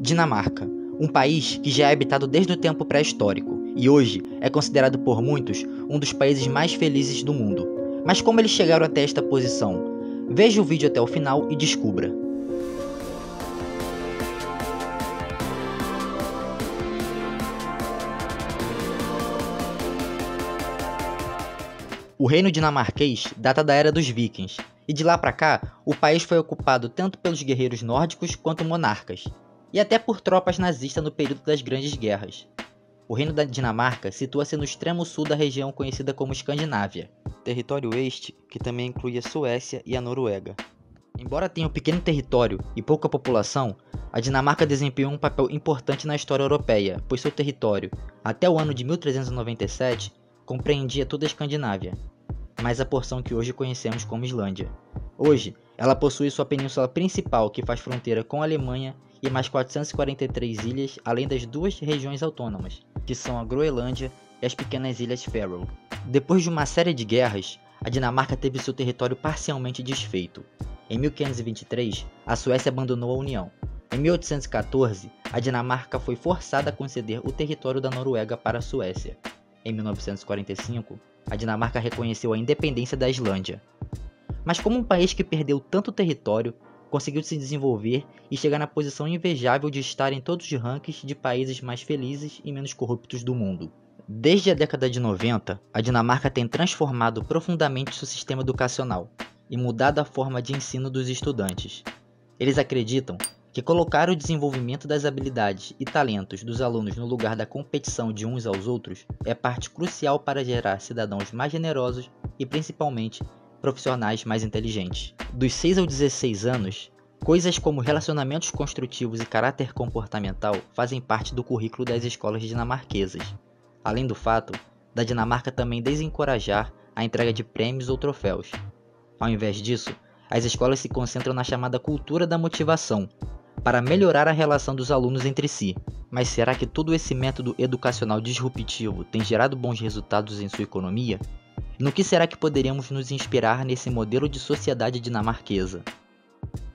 Dinamarca, um país que já é habitado desde o tempo pré-histórico e hoje é considerado por muitos um dos países mais felizes do mundo. Mas como eles chegaram até esta posição? Veja o vídeo até o final e descubra. O reino dinamarquês data da era dos vikings, e de lá para cá, o país foi ocupado tanto pelos guerreiros nórdicos quanto monarcas, e até por tropas nazistas no período das Grandes Guerras. O reino da Dinamarca situa-se no extremo sul da região conhecida como Escandinávia, território este que também inclui a Suécia e a Noruega. Embora tenha um pequeno território e pouca população, a Dinamarca desempenhou um papel importante na história europeia, pois seu território, até o ano de 1397, compreendia toda a Escandinávia, mais a porção que hoje conhecemos como Islândia. Hoje, ela possui sua península principal que faz fronteira com a Alemanha e mais 443 ilhas, além das duas regiões autônomas, que são a Groenlândia e as pequenas ilhas Faroe. Depois de uma série de guerras, a Dinamarca teve seu território parcialmente desfeito. Em 1523, a Suécia abandonou a União. Em 1814, a Dinamarca foi forçada a conceder o território da Noruega para a Suécia. Em 1945, a Dinamarca reconheceu a independência da Islândia. Mas como um país que perdeu tanto território, conseguiu se desenvolver e chegar na posição invejável de estar em todos os rankings de países mais felizes e menos corruptos do mundo. Desde a década de 90, a Dinamarca tem transformado profundamente seu sistema educacional e mudado a forma de ensino dos estudantes. Eles acreditam que colocar o desenvolvimento das habilidades e talentos dos alunos no lugar da competição de uns aos outros é parte crucial para gerar cidadãos mais generosos e, principalmente, profissionais mais inteligentes. Dos 6 aos 16 anos, coisas como relacionamentos construtivos e caráter comportamental fazem parte do currículo das escolas dinamarquesas, além do fato da Dinamarca também desencorajar a entrega de prêmios ou troféus. Ao invés disso, as escolas se concentram na chamada cultura da motivação, para melhorar a relação dos alunos entre si. Mas será que todo esse método educacional disruptivo tem gerado bons resultados em sua economia? No que será que poderíamos nos inspirar nesse modelo de sociedade dinamarquesa?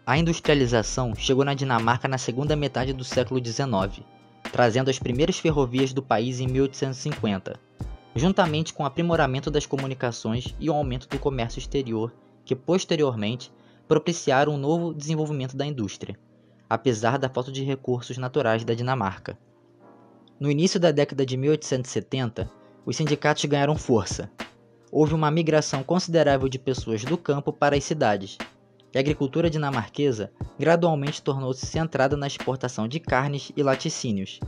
A industrialização chegou na Dinamarca na segunda metade do século XIX, trazendo as primeiras ferrovias do país em 1850, juntamente com o aprimoramento das comunicações e o aumento do comércio exterior, que posteriormente propiciaram um novo desenvolvimento da indústria, apesar da falta de recursos naturais da Dinamarca. No início da década de 1870, os sindicatos ganharam força. Houve uma migração considerável de pessoas do campo para as cidades, e a agricultura dinamarquesa gradualmente tornou-se centrada na exportação de carnes e laticínios.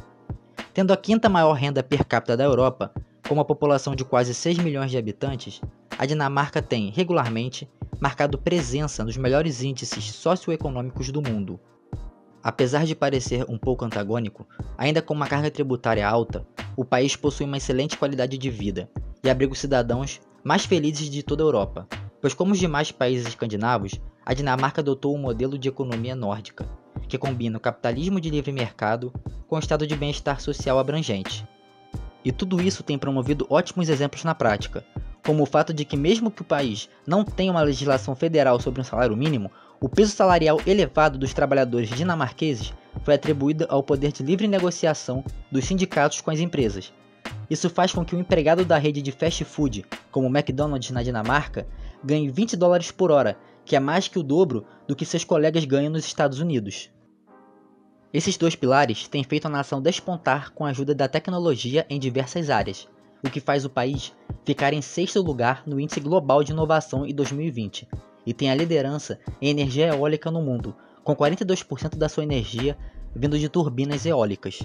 Tendo a quinta maior renda per capita da Europa, com uma população de quase 6 milhões de habitantes, a Dinamarca tem, regularmente, marcado presença nos melhores índices socioeconômicos do mundo. Apesar de parecer um pouco antagônico, ainda com uma carga tributária alta, o país possui uma excelente qualidade de vida e abriga os cidadãos mais felizes de toda a Europa, pois como os demais países escandinavos, a Dinamarca adotou um modelo de economia nórdica, que combina o capitalismo de livre mercado com o estado de bem-estar social abrangente. E tudo isso tem promovido ótimos exemplos na prática, como o fato de que mesmo que o país não tenha uma legislação federal sobre um salário mínimo, o peso salarial elevado dos trabalhadores dinamarqueses foi atribuído ao poder de livre negociação dos sindicatos com as empresas. Isso faz com que o empregado da rede de fast food, como o McDonald's na Dinamarca, ganhe $20 por hora, que é mais que o dobro do que seus colegas ganham nos Estados Unidos. Esses dois pilares têm feito a nação despontar com a ajuda da tecnologia em diversas áreas, o que faz o país ficar em sexto lugar no Índice Global de Inovação em 2020, e tem a liderança em energia eólica no mundo, com 42% da sua energia vindo de turbinas eólicas.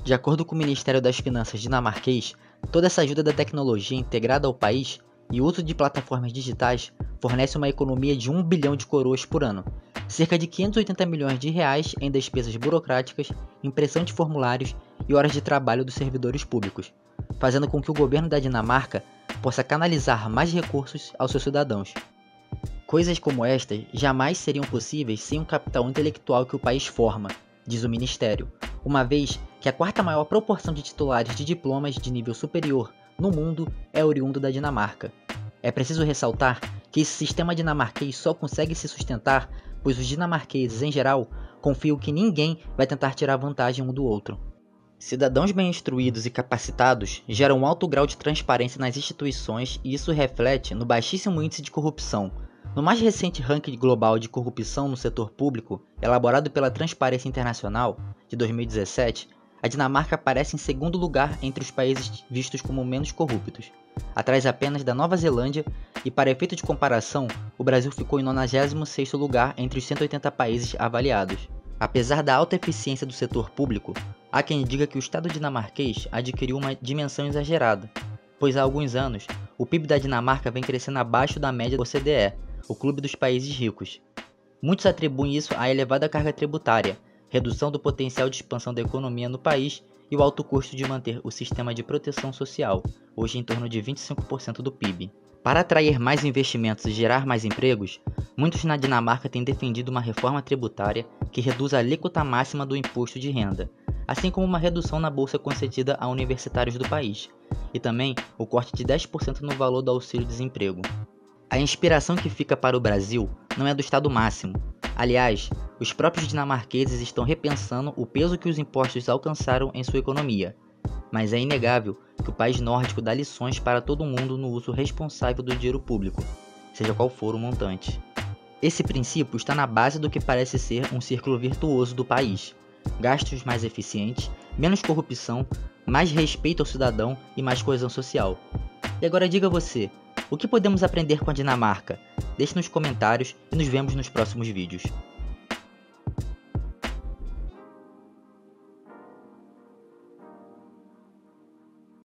De acordo com o Ministério das Finanças dinamarquês, toda essa ajuda da tecnologia integrada ao país e o uso de plataformas digitais fornece uma economia de 1 bilhão de coroas por ano, cerca de 580 milhões de reais em despesas burocráticas, impressão de formulários e horas de trabalho dos servidores públicos, fazendo com que o governo da Dinamarca possa canalizar mais recursos aos seus cidadãos. Coisas como estas jamais seriam possíveis sem o capital intelectual que o país forma, diz o Ministério, uma vez que a quarta maior proporção de titulares de diplomas de nível superior no mundo é oriundo da Dinamarca. É preciso ressaltar que esse sistema dinamarquês só consegue se sustentar pois os dinamarqueses, em geral, confio que ninguém vai tentar tirar vantagem um do outro. Cidadãos bem instruídos e capacitados geram um alto grau de transparência nas instituições e isso reflete no baixíssimo índice de corrupção. No mais recente ranking global de corrupção no setor público, elaborado pela Transparência Internacional, de 2017, a Dinamarca aparece em segundo lugar entre os países vistos como menos corruptos, atrás apenas da Nova Zelândia, e para efeito de comparação, o Brasil ficou em 96º lugar entre os 180 países avaliados. Apesar da alta eficiência do setor público, há quem diga que o Estado dinamarquês adquiriu uma dimensão exagerada, pois há alguns anos, o PIB da Dinamarca vem crescendo abaixo da média do OCDE, o clube dos países ricos. Muitos atribuem isso à elevada carga tributária, redução do potencial de expansão da economia no país e o alto custo de manter o sistema de proteção social, hoje em torno de 25% do PIB. Para atrair mais investimentos e gerar mais empregos, muitos na Dinamarca têm defendido uma reforma tributária que reduz a alíquota máxima do imposto de renda, assim como uma redução na bolsa concedida a universitários do país, e também o corte de 10% no valor do auxílio-desemprego. A inspiração que fica para o Brasil não é do Estado máximo. Aliás, os próprios dinamarqueses estão repensando o peso que os impostos alcançaram em sua economia. Mas é inegável que o país nórdico dá lições para todo mundo no uso responsável do dinheiro público, seja qual for o montante. Esse princípio está na base do que parece ser um círculo virtuoso do país: gastos mais eficientes, menos corrupção, mais respeito ao cidadão e mais coesão social. E agora diga você, o que podemos aprender com a Dinamarca? Deixe nos comentários e nos vemos nos próximos vídeos.